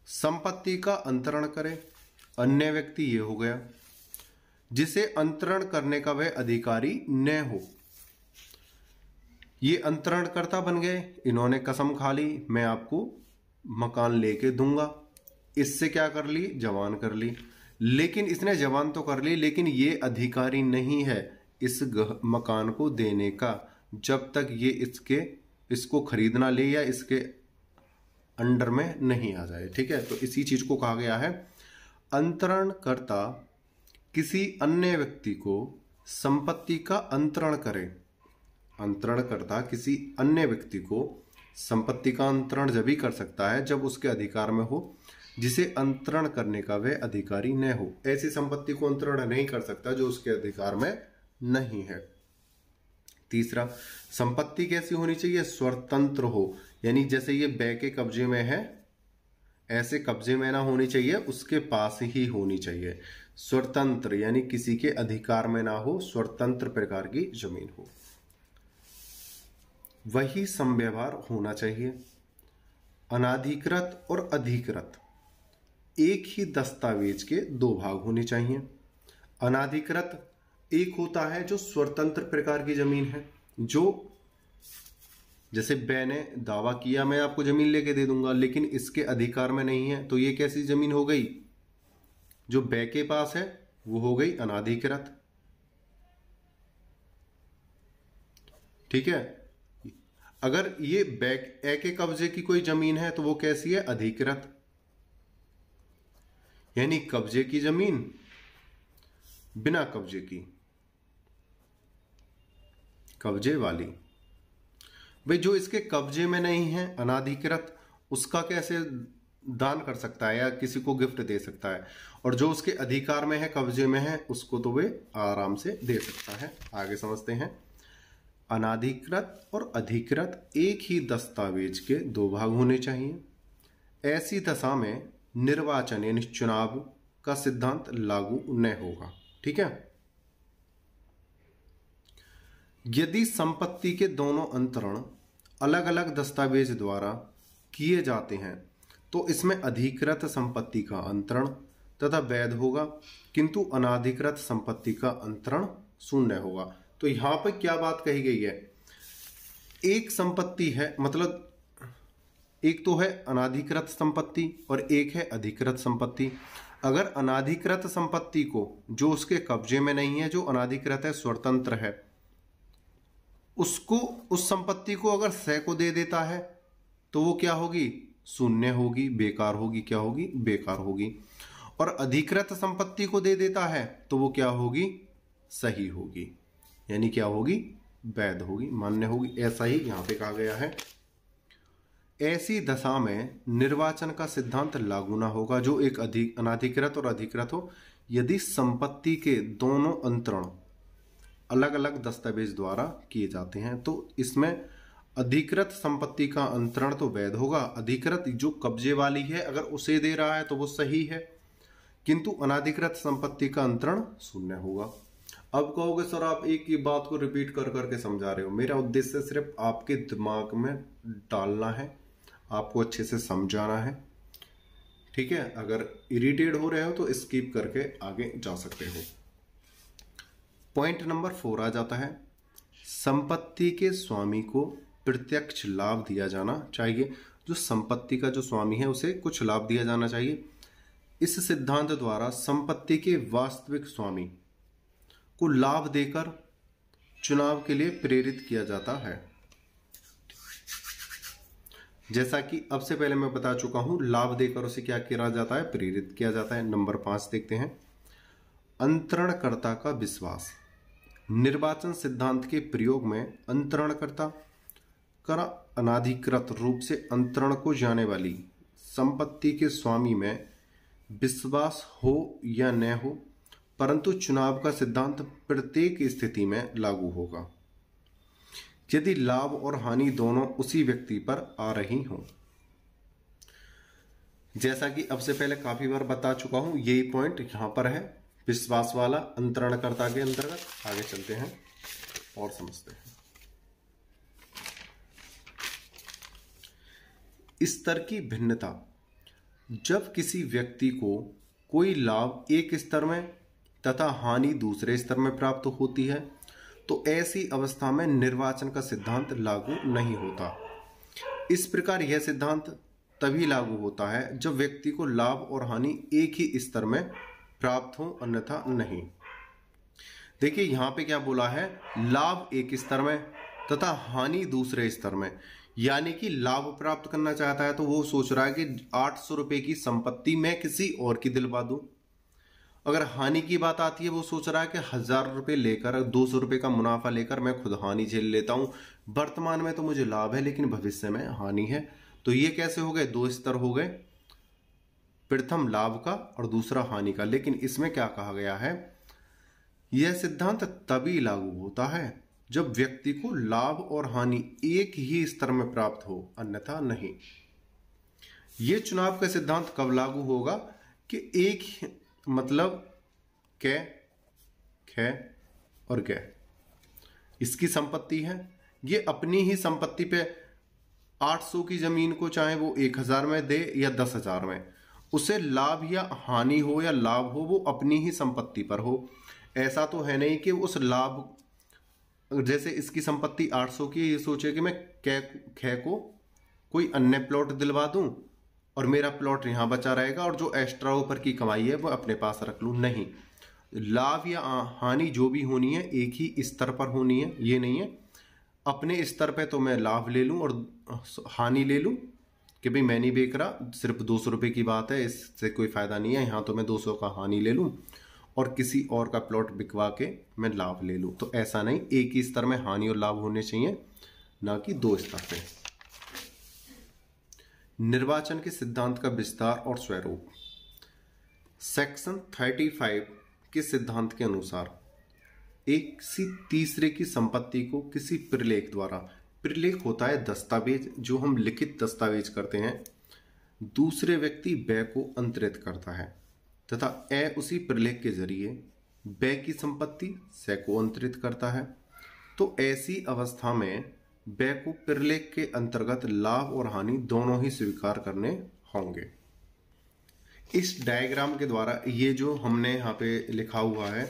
संपत्ति का अंतरण करे, अन्य व्यक्ति ये हो गया, जिसे अंतरण करने का वह अधिकारी न हो। ये अंतरणकर्ता बन गए, इन्होंने कसम खा ली मैं आपको मकान लेके दूंगा। इससे क्या कर ली? जवान कर ली। लेकिन इसने जवान तो कर ली, लेकिन ये अधिकारी नहीं है इस मकान को देने का, जब तक ये इसको खरीदना ले या इसके अंडर में नहीं आ जाए, ठीक है। तो इसी चीज को कहा गया है अंतरणकर्ता किसी अन्य व्यक्ति को संपत्ति का अंतरण करे। अंतरणकर्ता किसी अन्य व्यक्ति को संपत्ति का अंतरण जब भी कर सकता है जब उसके अधिकार में हो, जिसे अंतरण करने का वह अधिकारी न हो। ऐसी संपत्ति को अंतरण नहीं कर सकता जो उसके अधिकार में नहीं है। तीसरा, संपत्ति कैसी होनी चाहिए? स्वतंत्र हो, यानी जैसे ये बै के कब्जे में है ऐसे कब्जे में ना होनी चाहिए, उसके पास ही होनी चाहिए। स्वतंत्र यानी किसी के अधिकार में ना हो, स्वतंत्र प्रकार की जमीन हो। वही समव्यवहार होना चाहिए। अनाधिकृत और अधिकृत एक ही दस्तावेज के दो भाग होने चाहिए। अनाधिकृत एक होता है जो स्वतंत्र प्रकार की जमीन है, जो जैसे बै ने दावा किया मैं आपको जमीन लेके दे दूंगा, लेकिन इसके अधिकार में नहीं है, तो ये कैसी जमीन हो गई? जो बै के पास है वो हो गई अनाधिकृत, ठीक है। अगर ये ए के कब्जे की कोई जमीन है तो वो कैसी है? अधिकृत, यानी कब्जे की जमीन बिना कब्जे की, कब्जे वाली। भाई जो इसके कब्जे में नहीं है अनाधिकृत, उसका कैसे दान कर सकता है या किसी को गिफ्ट दे सकता है, और जो उसके अधिकार में है, कब्जे में है, उसको तो वे आराम से दे सकता है। आगे समझते हैं। अनाधिकृत और अधिकृत एक ही दस्तावेज के दो भाग होने चाहिए। ऐसी दशा में निर्वाचन यानी चुनाव का सिद्धांत लागू न होगा, ठीक है। यदि संपत्ति के दोनों अंतरण अलग अलग दस्तावेज द्वारा किए जाते हैं तो इसमें अधिकृत संपत्ति का अंतरण तथा वैध होगा, किंतु अनाधिकृत संपत्ति का अंतरण शून्य होगा। तो यहां पर क्या बात कही गई है? एक संपत्ति है, मतलब एक तो है अनाधिकृत संपत्ति और एक है अधिकृत संपत्ति। अगर अनाधिकृत संपत्ति को, जो उसके कब्जे में नहीं है, जो अनाधिकृत है, स्वतंत्र है, उसको, उस संपत्ति को अगर सै को दे देता है तो वो क्या होगी? शून्य होगी, बेकार होगी। क्या होगी? बेकार होगी। और अधिकृत संपत्ति को दे देता है तो वो क्या होगी? सही होगी, यानी क्या होगी? वैध होगी, मान्य होगी। ऐसा ही यहां पे कहा गया है। ऐसी दशा में निर्वाचन का सिद्धांत लागू ना होगा जो एक अनाधिकृत और अधिकृत हो, यदि संपत्ति के दोनों अंतरण अलग अलग दस्तावेज द्वारा किए जाते हैं। तो इसमें अधिकृत संपत्ति का अंतरण तो वैध होगा, अधिकृत जो कब्जे वाली है अगर उसे दे रहा है तो वो सही है, किंतु अनाधिकृत संपत्ति का अंतरण शून्य होगा। अब कहोगे सर आप एक ही बात को रिपीट कर करके समझा रहे हो। मेरा उद्देश्य सिर्फ आपके दिमाग में डालना है, आपको अच्छे से समझाना है, ठीक है। अगर इरिटेट हो रहे हो तो स्किप करके आगे जा सकते हो। पॉइंट नंबर 4 आ जाता है, संपत्ति के स्वामी को प्रत्यक्ष लाभ दिया जाना चाहिए। जो संपत्ति का जो स्वामी है उसे कुछ लाभ दिया जाना चाहिए। इस सिद्धांत द्वारा संपत्ति के वास्तविक स्वामी को लाभ देकर चुनाव के लिए प्रेरित किया जाता है। जैसा कि अब से पहले मैं बता चुका हूं, लाभ देकर उसे क्या किया जाता है? प्रेरित किया जाता है। नंबर 5 देखते हैं। अंतरणकर्ता का विश्वास। निर्वाचन सिद्धांत के प्रयोग में अंतरणकर्ता का अनाधिकृत रूप से अंतरण को जाने वाली संपत्ति के स्वामी में विश्वास हो या न हो, परंतु चुनाव का सिद्धांत प्रत्येक स्थिति में लागू होगा यदि लाभ और हानि दोनों उसी व्यक्ति पर आ रही हों। जैसा कि अब से पहले काफी बार बता चुका हूं, यही पॉइंट यहां पर है, विश्वास वाला अंतरणकर्ता के अंतर्गत। आगे चलते हैं और समझते हैं। स्तर की भिन्नता। जब किसी व्यक्ति को कोई लाभ एक स्तर में तथा हानि दूसरे स्तर में प्राप्त होती है तो ऐसी अवस्था में निर्वाचन का सिद्धांत लागू नहीं होता। इस प्रकार यह सिद्धांत तभी लागू होता है जब व्यक्ति को लाभ और हानि एक ही स्तर में प्राप्त हो, अन्यथा नहीं। देखिए यहां पे क्या बोला है, लाभ एक स्तर में तथा हानि दूसरे स्तर में। यानी कि लाभ प्राप्त करना चाहता है तो वो सोच रहा है कि 800 रुपए की संपत्ति मैं किसी और की दिलवा दूं। अगर हानि की बात आती है वो सोच रहा है कि 1000 रुपए लेकर 200 रुपए का मुनाफा लेकर मैं खुद हानि झेल लेता हूं। वर्तमान में तो मुझे लाभ है लेकिन भविष्य में हानि है। तो ये कैसे हो गए, दो स्तर हो गए, प्रथम लाभ का और दूसरा हानि का। लेकिन इसमें क्या कहा गया है, यह सिद्धांत तभी लागू होता है जब व्यक्ति को लाभ और हानि एक ही स्तर में प्राप्त हो, अन्यथा नहीं। यह चुनाव का सिद्धांत कब लागू होगा कि एक मतलब कै, खे और कै इसकी संपत्ति है, ये अपनी ही संपत्ति पे 800 की जमीन को चाहे वो 1000 में दे या 10,000 में, उसे लाभ या हानि हो या लाभ हो वो अपनी ही संपत्ति पर हो। ऐसा तो है नहीं कि उस लाभ, जैसे इसकी संपत्ति 800 की, ये सोचे कि मैं खे को कोई अन्य प्लॉट दिलवा दूं और मेरा प्लॉट यहां बचा रहेगा और जो एक्स्ट्रा ऊपर की कमाई है वो अपने पास रख लूं। नहीं, लाभ या हानि जो भी होनी है एक ही स्तर पर होनी है। ये नहीं है अपने स्तर पे तो मैं लाभ ले लूं और हानि ले लूं कि भाई मैं नहीं बेच रहा, सिर्फ 200 रुपए की बात है, इससे कोई फायदा नहीं है, यहां तो मैं 200 का हानि ले लूं और किसी और का प्लॉट बिकवा के मैं लाभ ले लूं। तो ऐसा नहीं, एक ही स्तर में हानि और लाभ होने चाहिए, ना कि दो स्तर पे। निर्वाचन के सिद्धांत का विस्तार और स्वरूप। सेक्शन 35 के सिद्धांत के अनुसार एक सी तीसरे की संपत्ति को किसी प्रलेख द्वारा, प्रलेख होता है दस्तावेज जो हम लिखित दस्तावेज करते हैं, दूसरे व्यक्ति व्यय को अंतरित करता है तथा ए उसी प्रलेख के जरिए व्यय की संपत्ति से को अंतरित करता है। तो ऐसी अवस्था में व्यय को प्रलेख के अंतर्गत लाभ और हानि दोनों ही स्वीकार करने होंगे। इस डायग्राम के द्वारा ये जो हमने यहाँ पे लिखा हुआ है,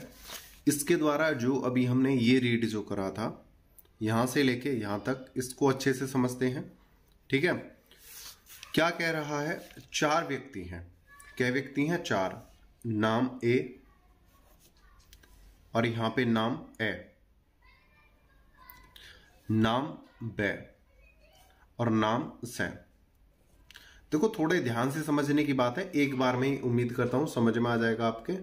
इसके द्वारा जो अभी हमने ये रीड जो करा था यहां से लेके यहां तक, इसको अच्छे से समझते हैं। ठीक है, क्या कह रहा है, 4 व्यक्ति हैं। क्या व्यक्ति हैं? 4। नाम ए और यहां पे नाम ए, नाम बे और नाम से। देखो थोड़े ध्यान से समझने की बात है, एक बार में ही उम्मीद करता हूं समझ में आ जाएगा आपके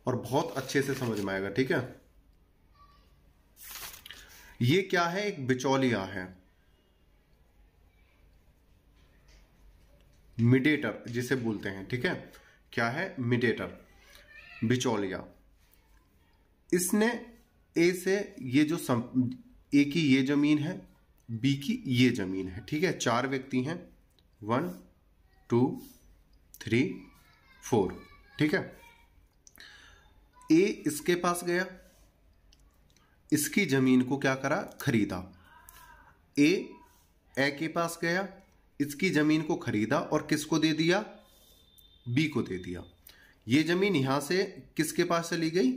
और बहुत अच्छे से समझ में आएगा। ठीक है, ये क्या है, एक बिचौलिया है, मीडिएटर जिसे बोलते हैं। ठीक है, क्या है, मीडिएटर, बिचौलिया। इसने ए से ये जो ए की ये जमीन है, बी की ये जमीन है। ठीक है, 4 व्यक्ति हैं, 1 2 3 4। ठीक है, ए इसके पास गया, इसकी जमीन को क्या करा, खरीदा। ए के पास गया, इसकी जमीन को खरीदा और किसको दे दिया, बी को दे दिया। ये जमीन यहां से किसके पास चली गई,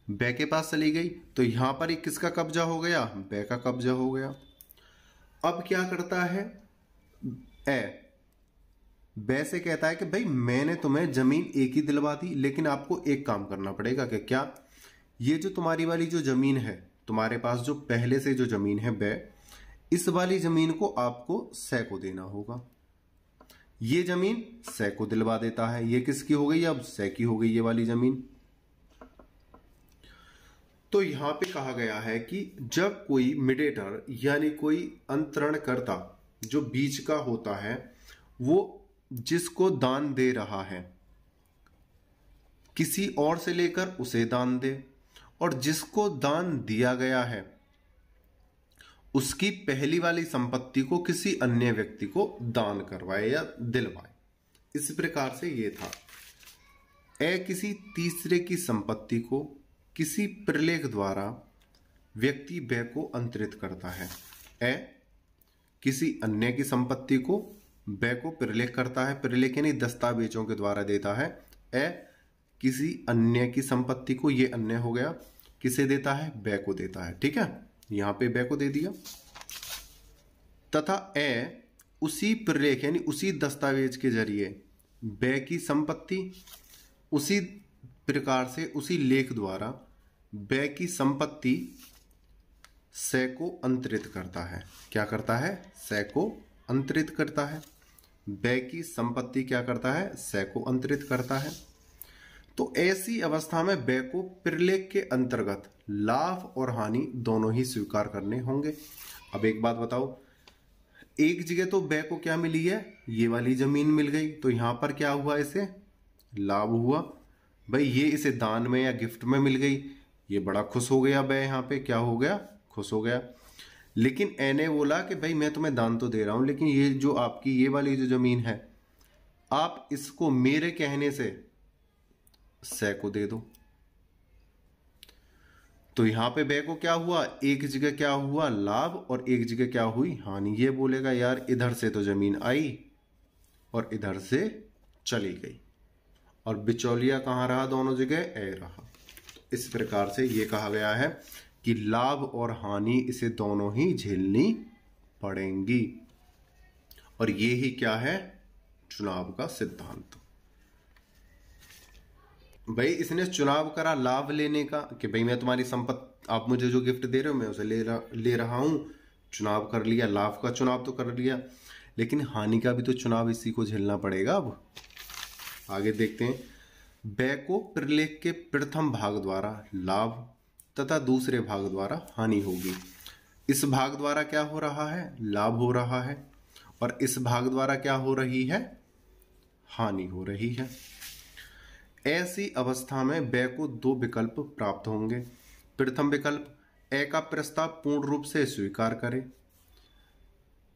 बे के पास चली गई। तो यहां पर किसका कब्जा हो गया, बे का कब्जा हो गया। अब क्या करता है, बे से कहता है कि भाई मैंने तुम्हें जमीन एक ही दिलवा दी, लेकिन आपको एक काम करना पड़ेगा कि क्या, ये जो तुम्हारी वाली जो जमीन है, तुम्हारे पास जो पहले से जो जमीन है बे, इस वाली जमीन को आपको से को देना होगा। ये जमीन से को दिलवा देता है। ये किसकी हो गई? अब से की हो गई ये वाली जमीन। तो यहां पे कहा गया है कि जब कोई मिडिएटर यानी कोई अंतरणकर्ता जो बीच का होता है, वो जिसको दान दे रहा है किसी और से लेकर उसे दान दे, और जिसको दान दिया गया है उसकी पहली वाली संपत्ति को किसी अन्य व्यक्ति को दान करवाए या दिलवाए। इस प्रकार से ये था। ए किसी तीसरे की संपत्ति को किसी प्रलेख द्वारा व्यक्ति ब को अंतरित करता है। ए किसी अन्य की संपत्ति को ब को प्रलेख करता है, प्रलेख यानी दस्तावेजों के द्वारा देता है। ए किसी अन्य की संपत्ति को, ये अन्य हो गया, किसे देता है? ब को देता है। ठीक है, यहां पे ब को दे दिया। तथा ए उसी प्रलेख यानी उसी दस्तावेज के जरिए ब की संपत्ति उसी प्रकार से उसी लेख द्वारा ब की संपत्ति से को अंतरित करता है। क्या करता है? से को अंतरित करता है। ब की संपत्ति क्या करता है? से को अंतरित करता है। तो ऐसी अवस्था में ब को प्रलेख के अंतर्गत लाभ और हानि दोनों ही स्वीकार करने होंगे। अब एक बात बताओ, एक जगह तो ब को क्या मिली है? ये वाली जमीन मिल गई, तो यहां पर क्या हुआ? इसे लाभ हुआ। भाई ये इसे दान में या गिफ्ट में मिल गई, ये बड़ा खुश हो गया। ब यहां पे क्या हो गया? खुश हो गया। लेकिन ए ने बोला कि भाई मैं तुम्हें दान तो दे रहा हूं, लेकिन ये जो आपकी ये वाली जो जमीन है, आप इसको मेरे कहने से को दे दो। तो यहां पे ब को क्या हुआ? एक जगह क्या हुआ? लाभ, और एक जगह क्या हुई? हानि। ये बोलेगा यार इधर से तो जमीन आई और इधर से चली गई, और बिचौलिया कहां रहा? दोनों जगह ए रहा। इस प्रकार से ये कहा गया है कि लाभ और हानि इसे दोनों ही झेलनी पड़ेंगी, और ये ही क्या है? चुनाव का सिद्धांत। भाई इसने चुनाव करा लाभ लेने का कि भाई मैं तुम्हारी संपत्ति, आप मुझे जो गिफ्ट दे रहे हो मैं उसे ले रहा हूं। चुनाव कर लिया, लाभ का चुनाव तो कर लिया, लेकिन हानि का भी तो चुनाव इसी को झेलना पड़ेगा। अब आगे देखते हैं। ब को प्रलेख के प्रथम भाग द्वारा लाभ तथा दूसरे भाग द्वारा हानि होगी। इस भाग द्वारा क्या हो रहा है? लाभ हो रहा है, और इस भाग द्वारा क्या हो रही है? हानि हो रही है। ऐसी अवस्था में ब को दो विकल्प प्राप्त होंगे। प्रथम विकल्प, ए का प्रस्ताव पूर्ण रूप से स्वीकार करे।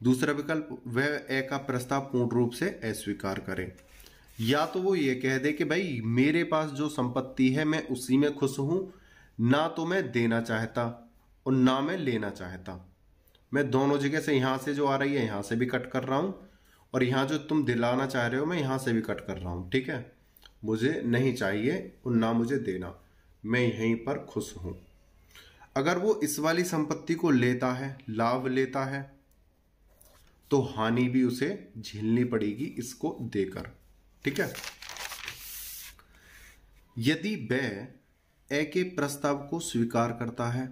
दूसरा विकल्प, वह ए का प्रस्ताव पूर्ण रूप से अस्वीकार करे। या तो वो ये कह दे कि भाई मेरे पास जो संपत्ति है मैं उसी में खुश हूं, ना तो मैं देना चाहता और ना मैं लेना चाहता। मैं दोनों जगह से, यहां से जो आ रही है यहां से भी कट कर रहा हूं, और यहां जो तुम दिलाना चाह रहे हो मैं यहां से भी कट कर रहा हूं। ठीक है, मुझे नहीं चाहिए और ना मुझे देना, मैं यहीं पर खुश हूं। अगर वो इस वाली संपत्ति को लेता है, लाभ लेता है, तो हानि भी उसे झेलनी पड़ेगी इसको देकर। ठीक है, यदि ब ए के प्रस्ताव को स्वीकार करता है,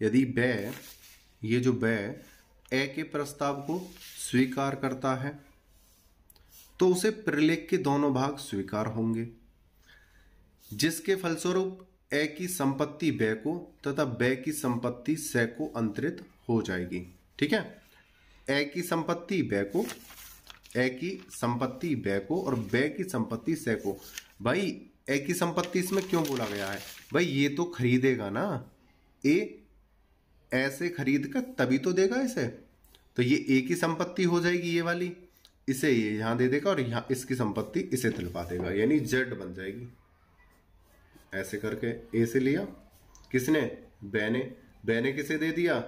यदि ब, ये जो ब ए के प्रस्ताव को स्वीकार करता है, तो उसे प्रलेख के दोनों भाग स्वीकार होंगे, जिसके फलस्वरूप ए की संपत्ति ब को तथा ब की संपत्ति से को अंतरित हो जाएगी। ठीक है, ए की संपत्ति ब को, ए की संपत्ति ब को और ब की संपत्ति से को। भाई ए की संपत्ति इसमें क्यों बोला गया है? भाई ये तो खरीदेगा ना, ए ऐसे खरीद कर तभी तो देगा इसे, तो ये ए की संपत्ति हो जाएगी ये वाली, इसे ये यहां दे देगा और यहां इसकी संपत्ति इसे दिलवा देगा, यानी जेड बन जाएगी। ऐसे करके ए से लिया किसने? बे ने किसे दे दिया?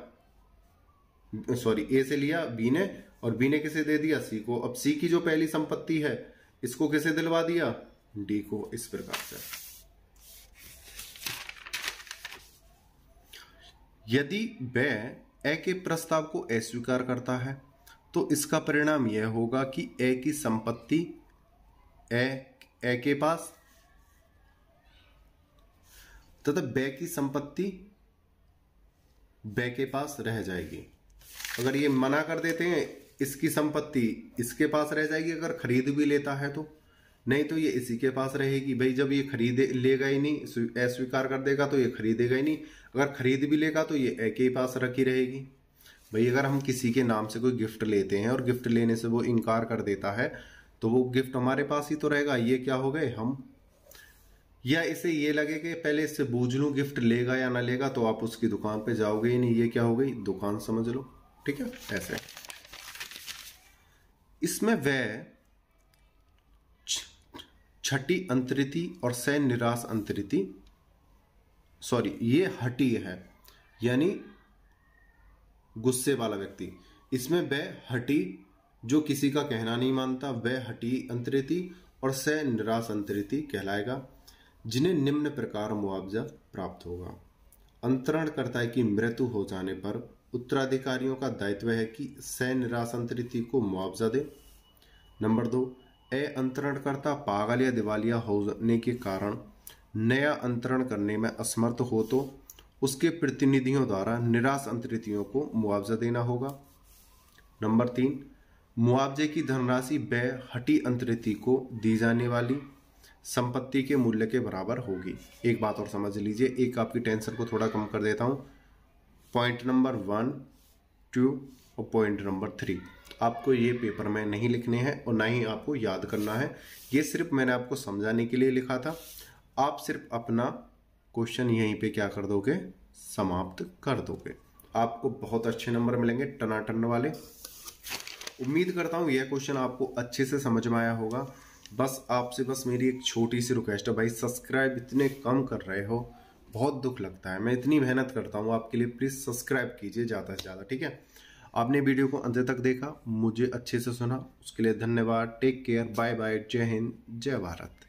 सॉरी, ए से लिया बी ने, और बी ने किसे दे दिया? सी को। अब सी की जो पहली संपत्ति है इसको किसे दिलवा दिया? डी को। इस प्रकार से यदि बे ए के प्रस्ताव को अस्वीकार करता है, तो इसका परिणाम यह होगा कि ए की संपत्ति ए के पास तथा ब की संपत्ति ब के पास रह जाएगी। अगर ये मना कर देते हैं इसकी संपत्ति इसके पास रह जाएगी अगर खरीद भी लेता है तो, नहीं तो ये इसी के पास रहेगी। भाई जब ये खरीदे लेगा ही नहीं, अस्वीकार कर देगा तो ये खरीदेगा ही नहीं, अगर खरीद भी लेगा तो ये ए के ही पास रखी रहेगी। भाई अगर हम किसी के नाम से कोई गिफ्ट लेते हैं और गिफ्ट लेने से वो इनकार कर देता है तो वो गिफ्ट हमारे पास ही तो रहेगा। ये क्या हो गए हम, या इसे ये लगे कि पहले इससे बूझ लूं गिफ्ट लेगा या ना लेगा, तो आप उसकी दुकान पे जाओगे ही नहीं। ये क्या हो गई, दुकान समझ लो। ठीक है, ऐसे इसमें वह छठी अंतरिति और सै निराश अंतरिति, सॉरी ये हटी है यानी गुस्से वाला व्यक्ति। इसमें वह हटी जो किसी का कहना नहीं मानता, वह हटी अंतरिति और सै निराश अंतरिति कहलाएगा, जिन्हें निम्न प्रकार मुआवजा प्राप्त होगा। अंतरणकर्ता की मृत्यु हो जाने पर उत्तराधिकारियों का दायित्व है कि सै निराश अंतरिति को मुआवजा दे। नंबर 2, अंतरणकर्ता पागल या दिवालिया होने के कारण नया अंतरण करने में असमर्थ हो तो उसके प्रतिनिधियों द्वारा निराश अंतरितियों को मुआवजा देना होगा। नंबर 3, मुआवजे की धनराशि वह हटी अंतरिति को दी जाने वाली संपत्ति के मूल्य के बराबर होगी। एक बात और समझ लीजिए, एक आपकी टेंशन को थोड़ा कम कर देता हूं। पॉइंट नंबर 1, 2 और पॉइंट नंबर 3 आपको ये पेपर में नहीं लिखने हैं और ना ही आपको याद करना है। ये सिर्फ मैंने आपको समझाने के लिए लिखा था। आप सिर्फ अपना क्वेश्चन यहीं पे क्या कर दोगे, समाप्त कर दोगे। आपको बहुत अच्छे नंबर मिलेंगे, टनाटन वाले। उम्मीद करता हूँ यह क्वेश्चन आपको अच्छे से समझ में आया होगा। बस आपसे मेरी एक छोटी सी रिक्वेस्ट है, भाई सब्सक्राइब इतने कम कर रहे हो, बहुत दुख लगता है। मैं इतनी मेहनत करता हूँ आपके लिए, प्लीज़ सब्सक्राइब कीजिए ज़्यादा से ज़्यादा। ठीक है, आपने वीडियो को अंत तक देखा, मुझे अच्छे से सुना, उसके लिए धन्यवाद। टेक केयर, बाय बाय, जय हिंद, जय भारत।